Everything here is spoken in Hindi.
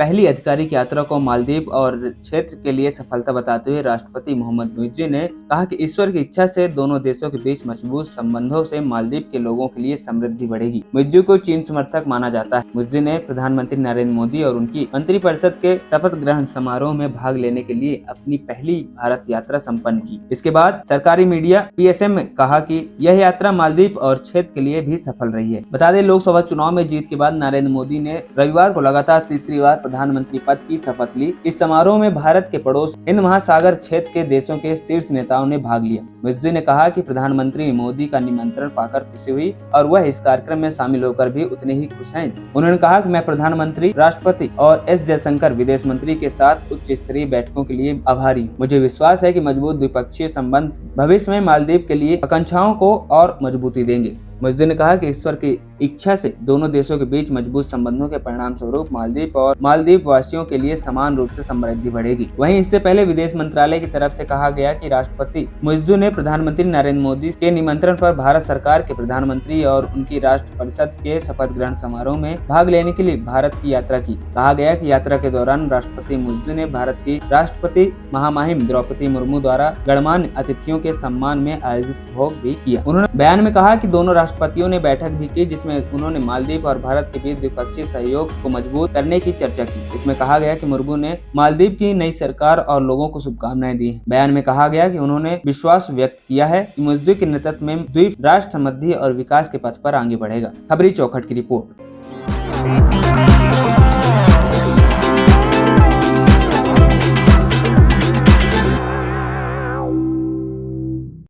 पहली आधिकारिक यात्रा को मालदीव और क्षेत्र के लिए सफलता बताते हुए राष्ट्रपति मोहम्मद मुइज़्ज़ी ने कहा कि ईश्वर की इच्छा से दोनों देशों के बीच मजबूत संबंधों से मालदीव के लोगों के लिए समृद्धि बढ़ेगी। मुइज़्ज़ी को चीन समर्थक माना जाता है। मुइज़्ज़ी ने प्रधानमंत्री नरेंद्र मोदी और उनकी मंत्रिपरिषद के शपथ ग्रहण समारोह में भाग लेने के लिए अपनी पहली भारत यात्रा संपन्न की। इसके बाद सरकारी मीडिया PSM में कहा कि यह यात्रा मालदीव और क्षेत्र के लिए भी सफल रही है। बता दें, लोकसभा चुनाव में जीत के बाद नरेंद्र मोदी ने रविवार को लगातार तीसरी बार प्रधानमंत्री पद की शपथ ली। इस समारोह में भारत के पड़ोस हिंद महासागर क्षेत्र के देशों के शीर्ष नेताओं ने भाग लिया। मुइज़्ज़ी ने कहा कि प्रधानमंत्री मोदी का निमंत्रण पाकर खुशी हुई और वह इस कार्यक्रम में शामिल होकर भी उतने ही खुश हैं। उन्होंने कहा कि मैं प्रधानमंत्री, राष्ट्रपति और S जयशंकर विदेश मंत्री के साथ उच्च स्तरीय बैठकों के लिए आभारी हूँ। मुझे विश्वास है कि मजबूत द्विपक्षीय संबंध भविष्य में मालदीव के लिए आकांक्षाओं को और मजबूती देंगे। मुइज़्ज़ी ने कहा कि ईश्वर की इच्छा से दोनों देशों के बीच मजबूत संबंधों के परिणाम स्वरूप मालदीव और मालदीव वासियों के लिए समान रूप से समृद्धि बढ़ेगी। वहीं इससे पहले विदेश मंत्रालय की तरफ से कहा गया कि राष्ट्रपति मुइज़्ज़ी ने प्रधानमंत्री नरेंद्र मोदी के निमंत्रण पर भारत सरकार के प्रधानमंत्री और उनकी राष्ट्र परिषद के शपथ ग्रहण समारोह में भाग लेने के लिए भारत की यात्रा की। कहा गया कि यात्रा के दौरान राष्ट्रपति मुइज़्ज़ी ने भारत की राष्ट्रपति महामहिम द्रौपदी मुर्मू द्वारा गणमान्य अतिथियों के सम्मान में आयोजित भोग भी किया। उन्होंने बयान में कहा कि दोनों राष्ट्रपतियों ने बैठक भी की, जिसमें उन्होंने मालदीव और भारत के बीच द्विपक्षीय सहयोग को मजबूत करने की चर्चा की। इसमें कहा गया कि मुर्मू ने मालदीव की नई सरकार और लोगों को शुभकामनाएं दी हैं। बयान में कहा गया कि उन्होंने विश्वास व्यक्त किया है कि मुइज़्ज़ी के नेतृत्व में द्वीप राष्ट्र समृद्धि और विकास के पथ पर आगे बढ़ेगा। खबरी चौखट की रिपोर्ट।